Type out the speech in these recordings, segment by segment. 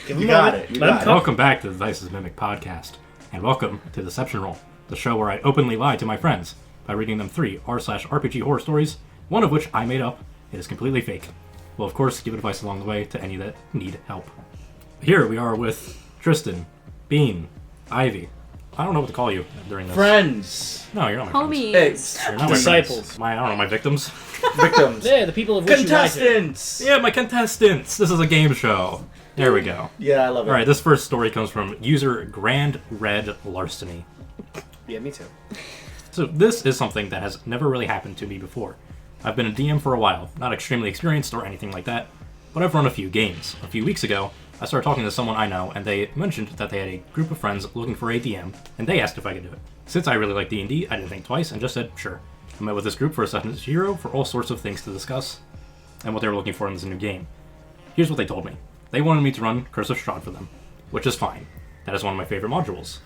Give him it. Welcome back to the Dice's Mimic podcast, and welcome to Deception Roll, the show where I openly lie to my friends by reading them 3 r/RPG horror stories, one of which I made up. It is completely fake. We'll of course give advice along the way to any that need help. Here we are with Tristan, Bean, Ivy. I don't know what to call you during this. Friends. No, you're not my Homies. friends. You're not Disciples. I don't know, my victims. Victims. Yeah, the people of which Contestants. Yeah, my contestants. This is a game show. There we go. Yeah, I love it. Alright, this first story comes from user GrandRedLarceny. Yeah, me too. So this is something that has never really happened to me before. I've been a DM for a while, not extremely experienced or anything like that, but I've run a few games. A few weeks ago, I started talking to someone I know, and they mentioned that they had a group of friends looking for a DM, and they asked if I could do it. Since I really like D&D, I didn't think twice and just said, sure. I met with this group for a session hero for all sorts of things to discuss, and what they were looking for in this new game. Here's what they told me. They wanted me to run Curse of Strahd for them, which is fine. That is one of my favorite modules.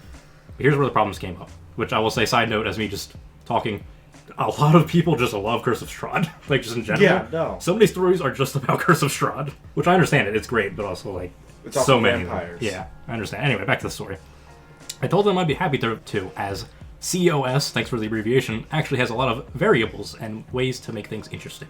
But here's where the problems came up, which I will say, side note, as me just talking, a lot of people just love Curse of Strahd, like just in general. Yeah, no. So many stories are just about Curse of Strahd, which I understand it's great, but also like, It's also so many vampires. Yeah, I understand. Anyway, back to the story. I told them I'd be happy to, as COS, thanks for the abbreviation, actually has a lot of variables and ways to make things interesting.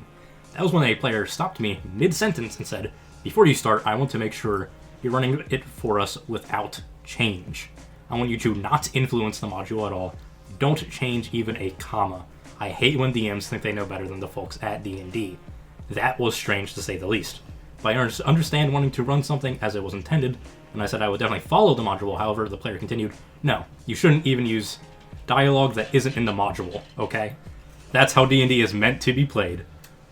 That was when a player stopped me mid-sentence and said, before you start, I want to make sure you're running it for us without change. I want you to not influence the module at all. Don't change even a comma. I hate when DMs think they know better than the folks at D&D. That was strange to say the least. But I understand wanting to run something as it was intended, and I said I would definitely follow the module. However, the player continued, no, you shouldn't even use dialogue that isn't in the module, okay? That's how D&D is meant to be played.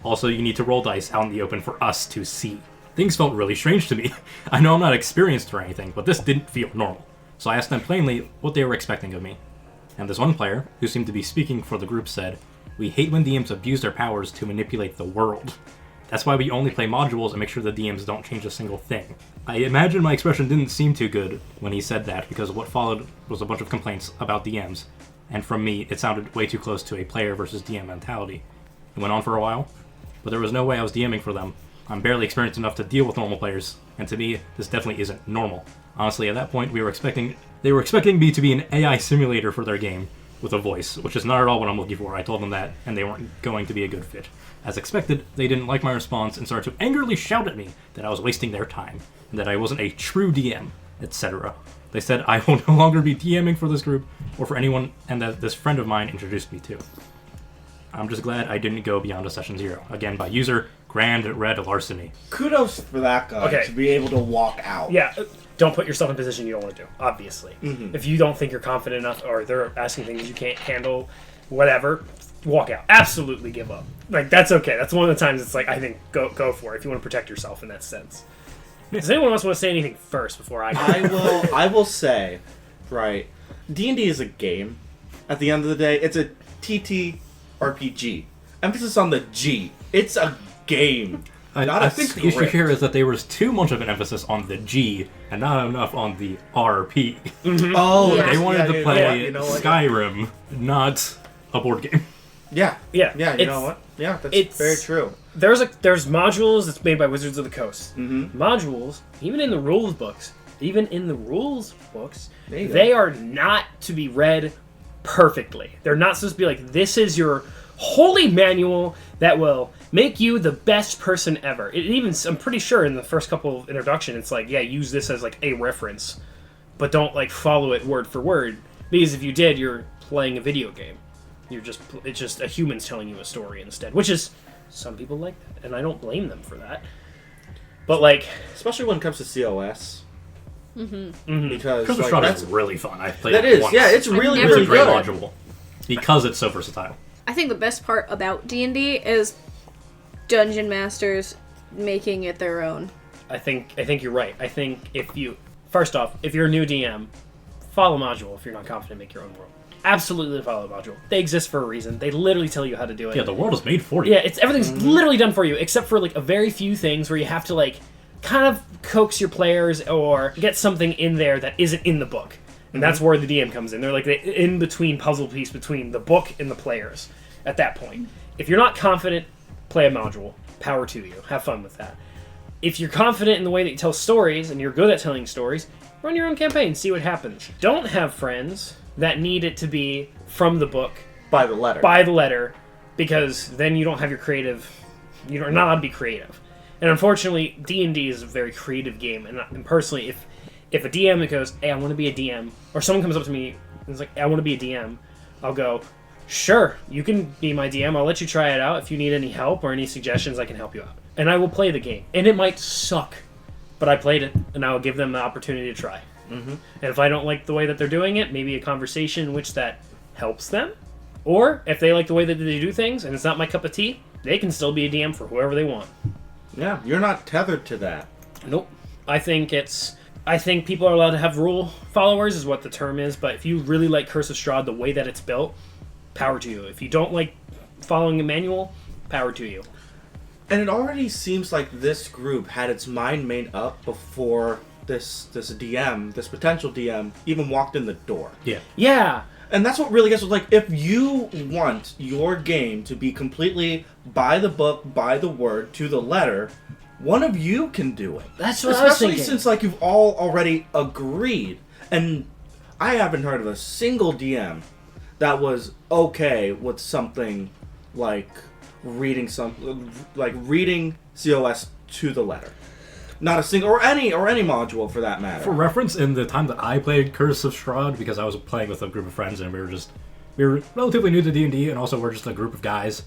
Also, you need to roll dice out in the open for us to see. Things felt really strange to me. I know I'm not experienced or anything, but this didn't feel normal. So I asked them plainly what they were expecting of me. And this one player, who seemed to be speaking for the group, said, we hate when DMs abuse their powers to manipulate the world. That's why we only play modules and make sure the DMs don't change a single thing. I imagine my expression didn't seem too good when he said that, because what followed was a bunch of complaints about DMs, and from me, it sounded way too close to a player versus DM mentality. It went on for a while, but there was no way I was DMing for them. I'm barely experienced enough to deal with normal players, and to me, this definitely isn't normal. Honestly, at that point, they were expecting me to be an AI simulator for their game, with a voice, which is not at all what I'm looking for. I told them that, and they weren't going to be a good fit. As expected, they didn't like my response and started to angrily shout at me that I was wasting their time, and that I wasn't a true DM, etc. They said I will no longer be DMing for this group, or for anyone, and that this friend of mine introduced me to. I'm just glad I didn't go beyond a session 0. Again, by user GrandRedLarceny. Kudos for that guy to be able to walk out. Yeah, don't put yourself in a position you don't want to do, obviously. Mm-hmm. If you don't think you're confident enough, or they're asking things you can't handle, whatever, walk out. Absolutely give up. Like, that's okay. That's one of the times it's like, I think, go for it if you want to protect yourself in that sense. Does anyone else want to say anything first before I go? I will say, right, D&D is a game. At the end of the day, it's a TTRPG. Emphasis on the G. It's a game. I think the issue here is that there was too much of an emphasis on the G and not enough on the RP. Mm-hmm. Oh, yeah. They wanted to play you know what? Skyrim, not a board game. Yeah. Yeah. You know what? Yeah, that's very true. There's modules that's made by Wizards of the Coast. Mm-hmm. Modules, even in the rules books, There you they go. are not to be read perfectly. They're not supposed to be like, this is your holy manual that will make you the best person ever. It even, I'm pretty sure in the first couple of introduction, it's like, yeah, use this as like a reference, but don't like follow it word for word, because if you did, you're playing a video game. It's just a human's telling you a story instead, which is, some people like that, and I don't blame them for that. But like, Especially when it comes to COS. Mm-hmm. Because Curse of like, Strahd that's is really fun. I played that it is, once. yeah, it's really, never It's a really great good. module. Because it's so versatile. I think the best part about D&D is dungeon masters making it their own. I think you're right. I think first off, if you're a new DM, follow module. If you're not confident, make your own world. Absolutely follow module. They exist for a reason. They literally tell you how to do it. Yeah, the world is made for you. Yeah, everything's literally done for you, except for like a very few things where you have to like kind of coax your players or get something in there that isn't in the book. And that's where the DM comes in. They're like the in-between puzzle piece between the book and the players at that point. If you're not confident, play a module. Power to you. Have fun with that. if you're confident in the way that you tell stories and you're good at telling stories, run your own campaign, see what happens. Don't have friends that need it to be from the book, By the letter. because then you don't have your creative. You're not allowed to be creative. And unfortunately, D&D is a very creative game. And personally, if a DM that goes, hey, I want to be a DM, or someone comes up to me and is like, I want to be a DM, I'll go, sure, you can be my DM. I'll let you try it out. If you need any help or any suggestions, I can help you out. And I will play the game. And it might suck, but I played it, and I will give them the opportunity to try. Mm-hmm. And if I don't like the way that they're doing it, maybe a conversation in which that helps them. Or if they like the way that they do things, and it's not my cup of tea, they can still be a DM for whoever they want. Yeah, you're not tethered to that. Nope. I think people are allowed to have rule followers, is what the term is, but if you really like Curse of Strahd, the way that it's built, power to you. If you don't like following a manual, power to you. And it already seems like this group had its mind made up before this potential DM, even walked in the door. Yeah. Yeah. And that's what really gets, like, if you want your game to be completely by the book, by the word, to the letter, one of you can do it. That's what I was thinking. Especially since, like, you've all already agreed. And I haven't heard of a single DM that was okay with something like reading COS to the letter. Not a single, or any module for that matter. For reference, in the time that I played Curse of Strahd, because I was playing with a group of friends and we were relatively new to D&D, and also we're just a group of guys,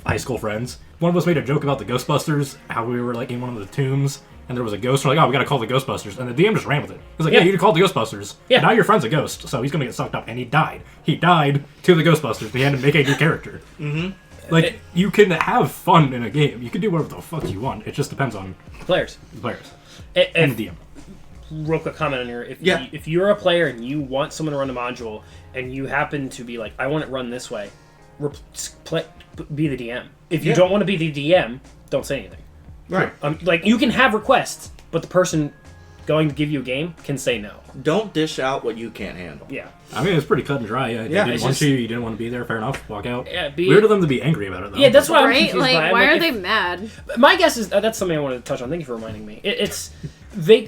high school friends. One of us made a joke about the Ghostbusters, how we were like in one of the tombs, and there was a ghost, and we're like, oh, we gotta call the Ghostbusters, and the DM just ran with it. He's like, yeah, you called the Ghostbusters. Yeah. Now your friend's a ghost, so he's gonna get sucked up, and he died. He died to the Ghostbusters. They had to make a new character. Mm-hmm. Like, you can have fun in a game. You can do whatever the fuck you want. It just depends on players. And the DM. Real quick comment on here. If you're a player and you want someone to run a module, and you happen to be like, I want it run this way, be the DM. If you don't want to be the DM, don't say anything. Right. Like, you can have requests, but the person going to give you a game can say no. Don't dish out what you can't handle. Yeah. I mean, it's pretty cut and dry. You didn't want to be there, fair enough, walk out. Yeah, weird of them to be angry about it, though. Yeah, that's why I'm confused by it. Why are they mad? My guess is, that's something I wanted to touch on. Thank you for reminding me.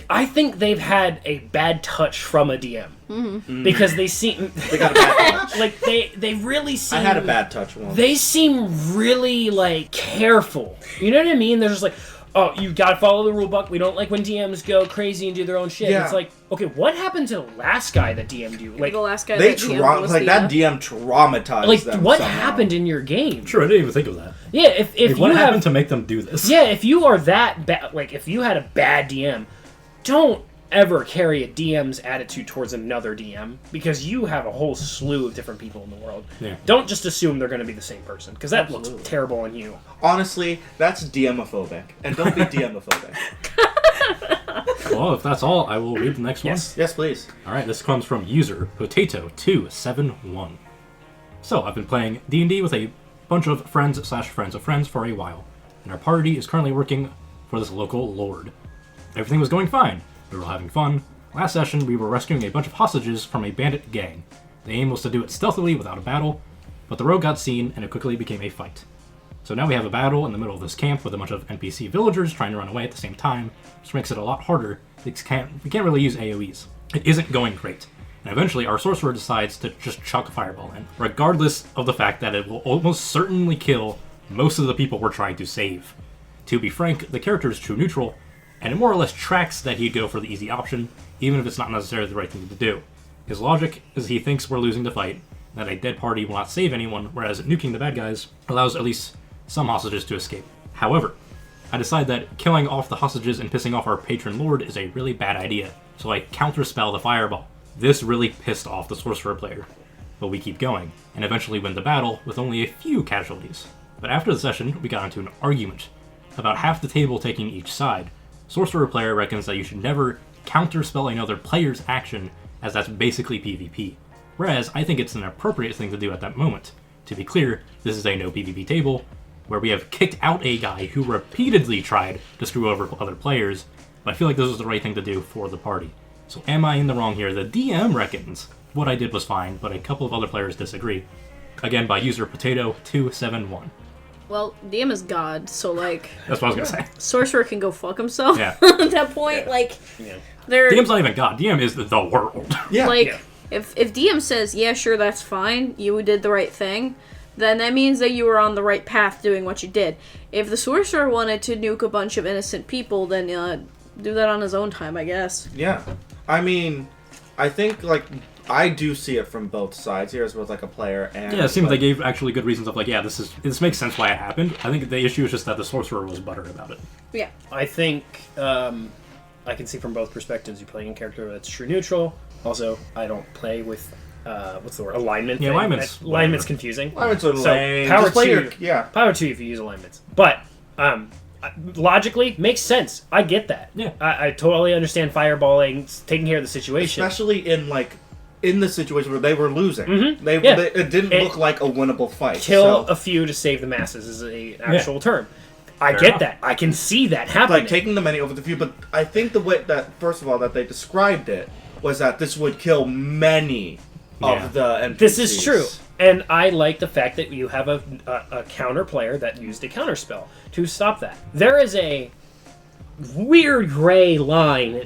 I think they've had a bad touch from a DM. Mm-hmm. Because they seem... They got a bad touch. Like, they really seem... I had a bad touch once. They seem really, like, careful. You know what I mean? They're just like, oh, you gotta follow the rule book. We don't like when DMs go crazy and do their own shit. Yeah. It's like, okay, what happened to the last guy that DM'd you? Like, the last guy that DM traumatized like, them. What somehow. happened in your game? Sure, I didn't even think of that. Yeah, if what you happened to make them do this? Yeah, if you are that bad, like, if you had a bad DM, don't ever carry a DM's attitude towards another DM, because you have a whole slew of different people in the world. Yeah. Don't just assume they're going to be the same person, because that looks terrible on you. Honestly, that's DM-ophobic, and don't be DM-ophobic. Well, if that's all, I will read the next one. Yes, please. All right, this comes from user Potato271. So, I've been playing D&D with a bunch of friends/friends of friends for a while, and our party is currently working for this local lord. Everything was going fine. We were all having fun. Last session, we were rescuing a bunch of hostages from a bandit gang. The aim was to do it stealthily without a battle, but the rogue got seen and it quickly became a fight. So now we have a battle in the middle of this camp with a bunch of NPC villagers trying to run away at the same time, which makes it a lot harder. We can't really use AoEs. It isn't going great. And eventually our sorcerer decides to just chuck a fireball in, regardless of the fact that it will almost certainly kill most of the people we're trying to save. To be frank, the character is true neutral, and it more or less tracks that he'd go for the easy option, even if it's not necessarily the right thing to do. His logic is he thinks we're losing the fight, that a dead party will not save anyone, whereas nuking the bad guys allows at least some hostages to escape. However, I decide that killing off the hostages and pissing off our patron lord is a really bad idea, so I counterspell the fireball. This really pissed off the sorcerer player, but we keep going, and eventually win the battle with only a few casualties. But after the session, we got into an argument, about half the table taking each side. Sorcerer player reckons that you should never counterspell another player's action, as that's basically PvP. Whereas I think it's an appropriate thing to do at that moment. To be clear, this is a no PvP table, where we have kicked out a guy who repeatedly tried to screw over other players, but I feel like this was the right thing to do for the party. So am I in the wrong here? The DM reckons what I did was fine, but a couple of other players disagree. Again, by user Potato271. Well, DM is God, so like That's what I was gonna say. sorcerer can go fuck himself. Yeah. At that point, like Yeah. they're DM's not even God. DM is the world. Yeah. like Yeah. if DM says, yeah, sure, that's fine, you did the right thing, then that means that you were on the right path doing what you did. If the sorcerer wanted to nuke a bunch of innocent people, then do that on his own time, I guess. Yeah. I mean, I think, like, I do see it from both sides here as both, like, a player and... Yeah, it seems like, they gave actually good reasons of like, yeah, this makes sense why it happened. I think the issue is just that the sorcerer was buttered about it. Yeah. I think I can see from both perspectives. You're playing a character that's true neutral. Also, I don't play with what's the word? Alignment. Yeah, thing. alignment's Alignment's confusing. Alignments are So, lame. power Just play to your... you. Yeah. Power to you if you use alignments. But logically, makes sense. I get that. Yeah. I totally understand fireballing, taking care of the situation. Especially in the situation where they were losing. Mm-hmm. It didn't look like a winnable fight. Kill so. a few to save the masses is an actual term. I Fair get enough. that. I can see that happening. Like, taking the many over the few, but I think the way that, first of all, that they described it was that this would kill many Yeah. of the NPCs. This is true. And I like the fact that you have a counter player that used a counter spell to stop that. There is a weird gray line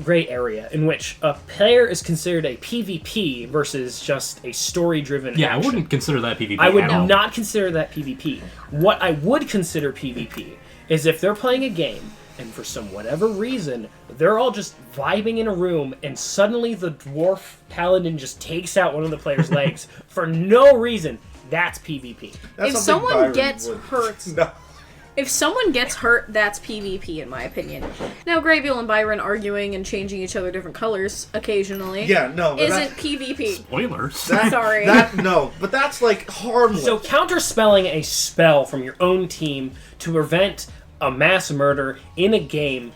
gray area in which a player is considered a PvP versus just a story-driven Yeah, action. I wouldn't consider that PvP. I would at all. not consider that PvP. What I would consider PvP is if they're playing a game and for whatever reason they're all just vibing in a room and suddenly the dwarf paladin just takes out one of the player's legs for no reason. That's PvP. That's If something someone Byron gets would- hurt, No. if someone gets hurt, that's PvP in my opinion. Now, Grayville and Byron arguing and changing each other different colors occasionally Yeah, no. but isn't PvP. Spoilers. Sorry. No, but that's, like, harmless. So counterspelling a spell from your own team to prevent a mass murder in a game,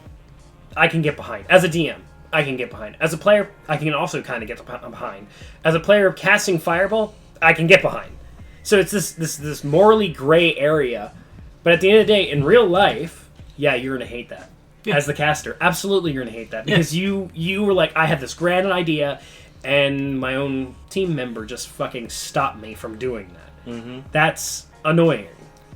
I can get behind. As a DM, I can get behind. As a player, I can also kind of get behind. As a player casting Fireball, I can get behind. So it's this morally gray area. But at the end of the day, in real life, yeah, you're gonna hate that. Yeah. As the caster, absolutely you're gonna hate that because you were like, I had this grand idea, and my own team member just fucking stopped me from doing that. Mm-hmm. That's annoying,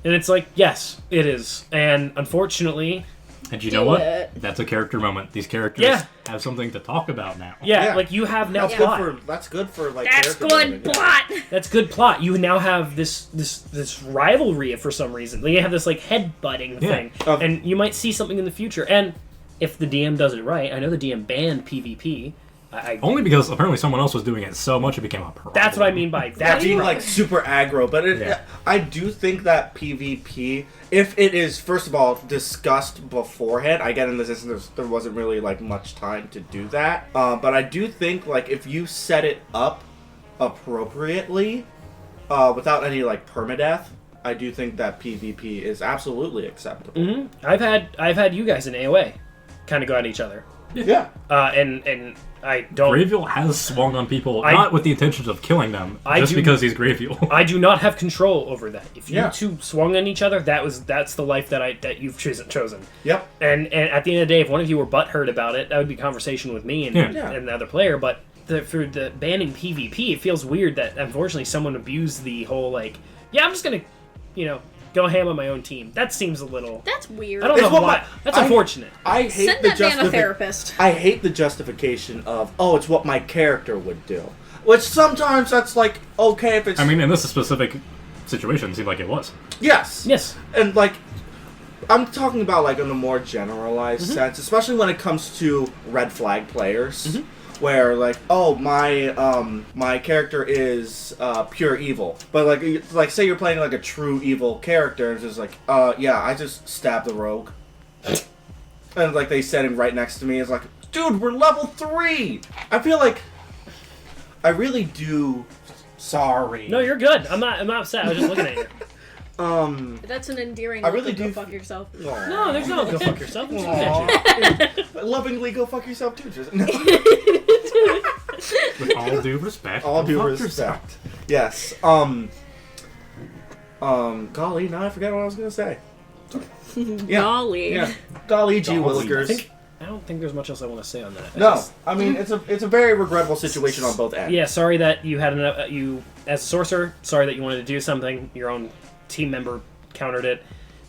and it's like, yes, it is, and unfortunately, And you know Do what? it. That's a character moment. These characters Yeah. have something to talk about now. yeah, Yeah. like you have now that's plot. good for like. That's character good building. plot. That's good plot. You now have this rivalry for some reason. Like, you have this like head-butting Yeah. thing, Of- and you might see something in the future. And if the DM does it right, I know the DM banned PvP. Only because apparently someone else was doing it so much it became a problem. That's what I mean by That that. being like super aggro, but Yeah. I do think that PvP, if it is first of all discussed beforehand, I get in this instance there wasn't really like much time to do that. But I do think like if you set it up appropriately, without any like permadeath, I do think that PvP is absolutely acceptable. Mhm. I've had you guys in AOA kind of go at each other, Yeah. and I don't. Grayville has swung on people, I- not with the intentions of killing them, I just do- because he's Grayville. I do not have control over that. If you Yeah. two swung on each other, that's the life that you've chosen. Yep. And at the end of the day, if one of you were butthurt about it, that would be a conversation with me and, Yeah. and the other player. But for the banning PvP, it feels weird that unfortunately someone abused the whole like, yeah, I'm just gonna, go ham on my own team. That seems a little. That's weird. I don't It's know what why. That's I- unfortunate. I hate Send the that man a justification. therapist. I hate the justification of, oh, it's what my character would do. Which sometimes that's like, okay if it's... I mean, in this specific situation, it seemed like it was. yes. Yes. And like, I'm talking about like in a more generalized sense, especially when it comes to red flag players. Where like, oh, my character is pure evil, but like say you're playing like a true evil character, and it's just like, yeah, I just stabbed the rogue, and like they sitting right next to me is like, dude, we're level 3. I feel like I really do. Sorry. No, you're good. I'm not upset. I was just looking at you. That's an endearing. I really go do- fuck yourself. No, there's no go fuck yourself. I'm just looking at you. Aw. Lovingly go fuck yourself too. Tristan. No. With all due respect. All go due fuck respect. yourself. Yes. Golly, now I forget what I was gonna say. Yeah. Golly. Yeah. Golly gee Golly. willikers. I don't think there's much else I want to say on that. I No, just- I mean it's a very regrettable situation on both ends. Yeah, sorry that you had you as a sorcerer. Sorry that you wanted to do something your own team member countered it,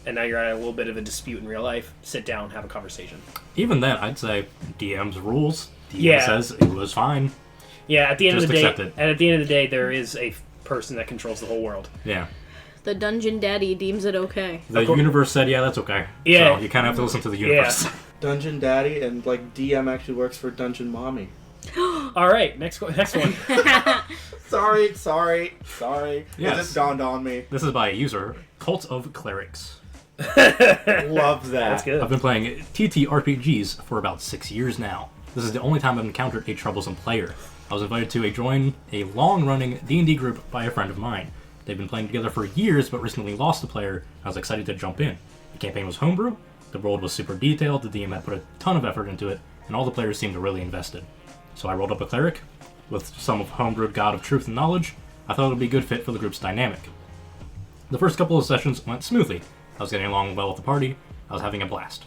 and now you're at a little bit of a dispute in real life. Sit down, have a conversation. Even then, I'd say DM's rules. DM Yeah. says it was fine. Yeah, at the end Just of the day, accept it. and at the end of the day, there is a person that controls the whole world. Yeah. The dungeon daddy deems it okay. The universe said, yeah, that's okay. Yeah. So you kind of have to listen to the universe. Dungeon Daddy and like DM actually works for Dungeon Mommy. All right, next one. Sorry. Yes. It just dawned on me. This is by a user, CultofClerics. Love that. That's good. I've been playing TTRPGs for about 6 years now. This is the only time I've encountered a troublesome player. I was invited to join a long-running D&D group by a friend of mine. They've been playing together for years, but recently lost a player. I was excited to jump in. The campaign was homebrew, the world was super detailed, the DM had put a ton of effort into it, and all the players seemed really invested. So I rolled up a cleric. With some of homebrewed God of Truth and Knowledge, I thought it would be a good fit for the group's dynamic. The first couple of sessions went smoothly. I was getting along well with the party, I was having a blast.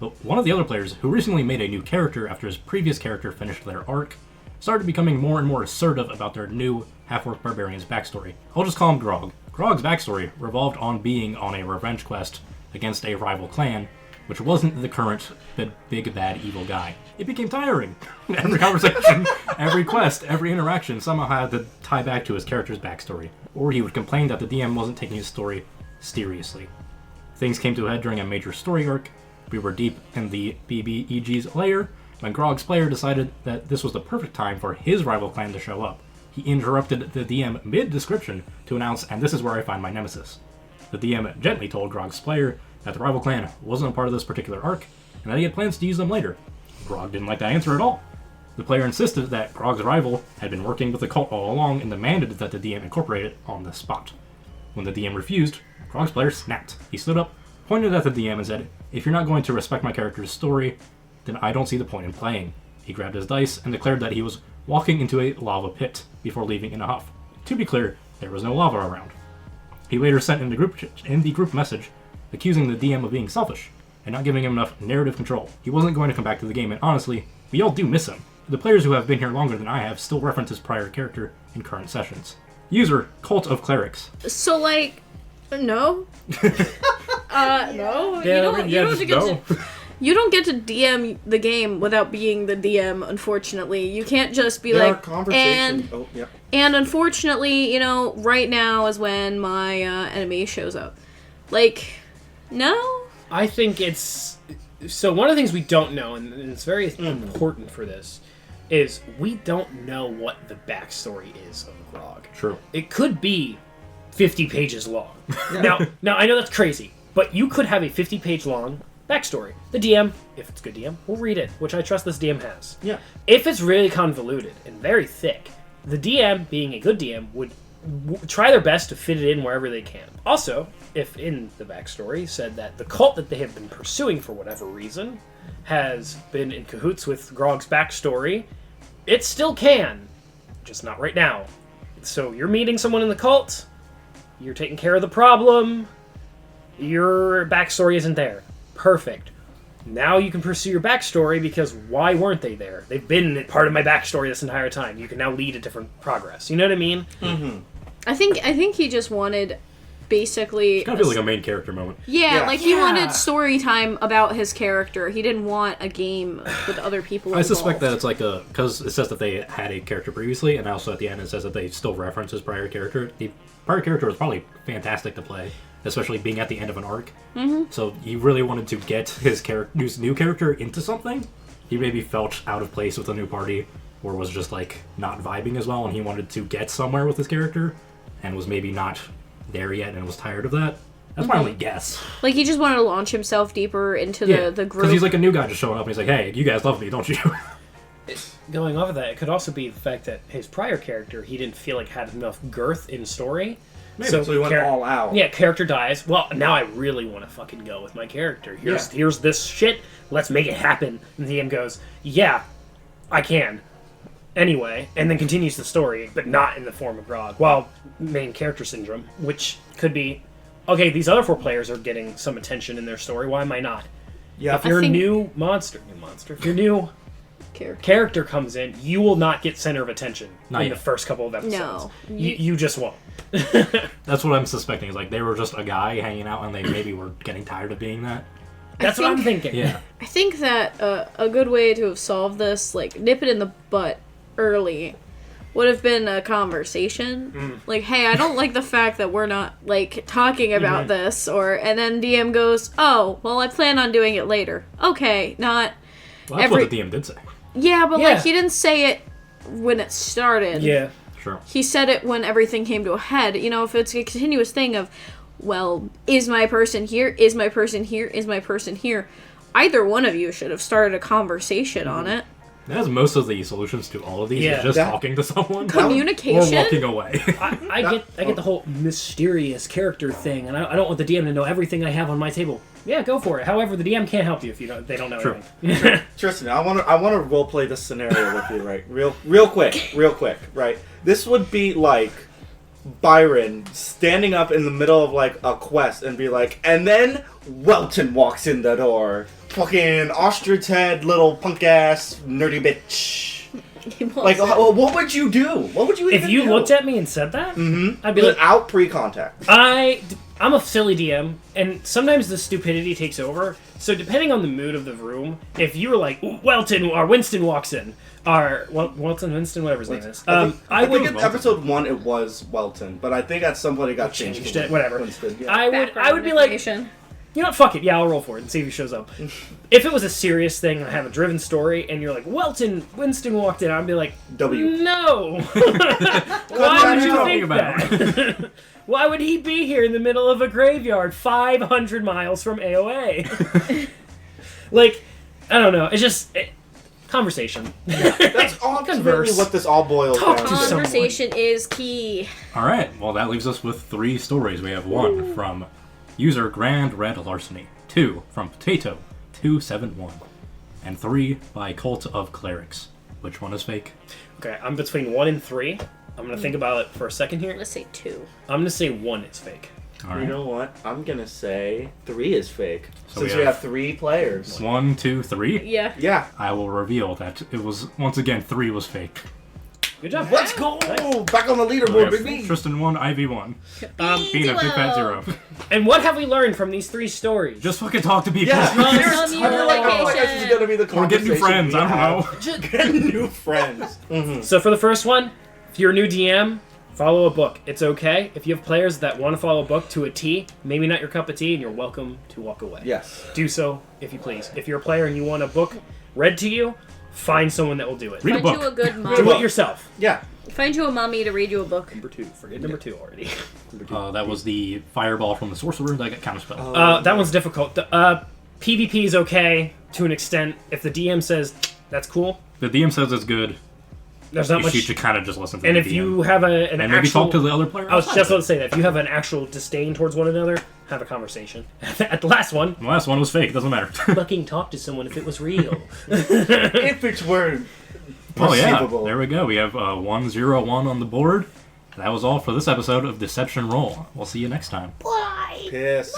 But one of the other players, who recently made a new character after his previous character finished their arc, started becoming more and more assertive about their new half-orc barbarian's backstory. I'll just call him Grog. Grog's backstory revolved on being on a revenge quest against a rival clan, which wasn't the current big bad evil guy. It became tiring. Every conversation, every quest, every interaction somehow had to tie back to his character's backstory, or he would complain that the DM wasn't taking his story seriously. Things came to a head during a major story arc. We were deep in the BBEG's lair when Grog's player decided that this was the perfect time for his rival clan to show up. He interrupted the DM mid-description to announce, "And this is where I find my nemesis." The DM gently told Grog's player that the rival clan wasn't a part of this particular arc, and that he had plans to use them later. Grog didn't like that answer at all. The player insisted that Grog's rival had been working with the cult all along and demanded that the DM incorporate it on the spot. When the DM refused, Grog's player snapped. He stood up, pointed at the DM and said, "If you're not going to respect my character's story, then I don't see the point in playing." He grabbed his dice and declared that he was walking into a lava pit before leaving in a huff. To be clear, there was no lava around. He later sent in the group message accusing the DM of being selfish and not giving him enough narrative control. He wasn't going to come back to the game, and honestly, we all do miss him. The players who have been here longer than I have still reference his prior character in current sessions. User, CultofClerics. So, like, no. No. You don't get to DM the game without being the DM, unfortunately. You can't just be There are like, conversations. and unfortunately, right now is when my enemy shows up. Like, no? I think it's... So one of the things we don't know, and it's very important for this, is we don't know what the backstory is of Grog. True. It could be 50 pages long. Now, I know that's crazy, but you could have a 50-page long backstory. The DM, if it's a good DM, will read it, which I trust this DM has. Yeah. If it's really convoluted and very thick, the DM, being a good DM, would try their best to fit it in wherever they can. Also, if in the backstory said that the cult that they have been pursuing for whatever reason has been in cahoots with Grog's backstory, it still can, just not right now. So you're meeting someone in the cult, you're taking care of the problem, your backstory isn't there. Perfect. Now you can pursue your backstory because why weren't they there? They've been part of my backstory this entire time. You can now lead a different progress. You know what I mean? Mm-hmm. I think he just wanted basically... It's gotta be like a main character moment. Yeah, like he wanted story time about his character. He didn't want a game with other people involved. I suspect that it's like because it says that they had a character previously, and also at the end it says that they still reference his prior character. The prior character was probably fantastic to play, especially being at the end of an arc. Mm-hmm. So he really wanted to get his new character into something. He maybe felt out of place with the new party, or was just like not vibing as well, and he wanted to get somewhere with his character, and was maybe not there yet, and was tired of that. That's my only guess. Like, he just wanted to launch himself deeper into the group. Because he's like a new guy just showing up, and he's like, "Hey, you guys love me, don't you?" Going off of that, it could also be the fact that his prior character, he didn't feel like had enough girth in story. Maybe. So he went all out. Yeah, character dies. Well, now I really want to fucking go with my character. Here's this shit. Let's make it happen. And the DM goes, "Yeah, I can." Anyway, and then continues the story, but not in the form of Grog. Well, main character syndrome, which could be, okay, these other 4 players are getting some attention in their story. Why am I not? Yeah. If you're a new monster, if you're new character comes in, you will not get center of attention Not in yet. the first couple of episodes. No. You just won't. That's what I'm suspecting. Is like they were just a guy hanging out, and they maybe were getting tired of being that. That's what I'm thinking. Yeah. I think that a good way to have solved this, like, nip it in the butt early, would have been a conversation. Like, hey, I don't like the fact that we're not, like, talking about this, and then DM goes, oh, well, I plan on doing it later. Okay, not... Well, that's what the DM did say. Yeah, but, Yeah. like, he didn't say it when it started. Yeah. Sure. He said it when everything came to a head. You know, if it's a continuous thing of, well, is my person here? Is my person here? Is my person here? Either one of you should have started a conversation on it. That's most of the solutions to all of these. Yeah. Is just talking to someone or Communication? walking away. I get the whole mysterious character thing, and I don't want the DM to know everything I have on my table. Yeah, go for it. However, the DM can't help you if they don't know True. anything. Tristan, I want to role play this scenario with you, right? Real quick, right? This would be like Byron standing up in the middle of like a quest and be like, and then Welton walks in the door, fucking ostrich head, little punk ass nerdy bitch. Like, what would you do? What would you even If you do? looked at me and said that, I'd be like, without pre-contact. I'm a silly DM, and sometimes the stupidity takes over. So depending on the mood of the room, if you were like, Welton or Winston walks in, or Welton, Winston, whatever his name is, I think would in episode 1 it was Welton, but I think at some point it got changed. changed to it, whatever. Winston, yeah. I would be like, you know what, fuck it, yeah, I'll roll for it and see if he shows up. If it was a serious thing and I have a driven story, and you're like, Winston walked in, I'd be like, W. No! Why would you think that? Why would he be here in the middle of a graveyard 500 miles from AOA? Like, I don't know, it's just... conversation. That's ultimately what this all boils Talk down to to. someone. Conversation is key. All right. Well, that leaves us with 3 stories. We have 1 from user GrandRedLarceny, 2 from Potato 271, and 3 by CultofClerics. Which one is fake? Okay, I'm between 1 and 3. I'm gonna think about it for a second here. Let's say 2. I'm gonna say 1 is fake. All right. You know what? I'm gonna say 3 is fake. So Since we we have- have 3 players. 1, 2, 3. Yeah. Yeah. I will reveal that it was once again 3 was fake. Good job. Let's go! Back on the We leaderboard, have baby! Tristan 1, Ivy 1. Being a big fat 0. And what have we learned from these 3 stories? Just fucking talk to people. Yeah, Some I feel like communication. this is gonna be the Or get new conversation friends. we I don't have. know. Get new friends. So for the first one, if you're a new DM, follow a book. It's okay. If you have players that want to follow a book to a T, maybe not your cup of tea, and you're welcome to walk away. Yes. Do so, if you please. If you're a player and you want a book read to you, find someone that will do it. Read a Find book. you a good Do mommy. it yourself. Yeah. Find you a mommy to read you a book. Number 2. Forget number 2 already. That was the fireball from the sorcerer that got counterspelled. That one's difficult. PvP is okay to an extent. If the DM says that's cool, The DM says it's good. there's not You much. should kind of just listen to And the if DM. you have an and maybe actual, talk to the other player. I was outside just of about to say that if you have an actual disdain towards one another, have a conversation. At the last one, it. The last one was fake. Doesn't matter. fucking talk to someone if it was real. If it were Oh yeah, perceivable. there we go. We have 101 on the board. That was all for this episode of Deception Roll. We'll see you next time. Bye. Piss.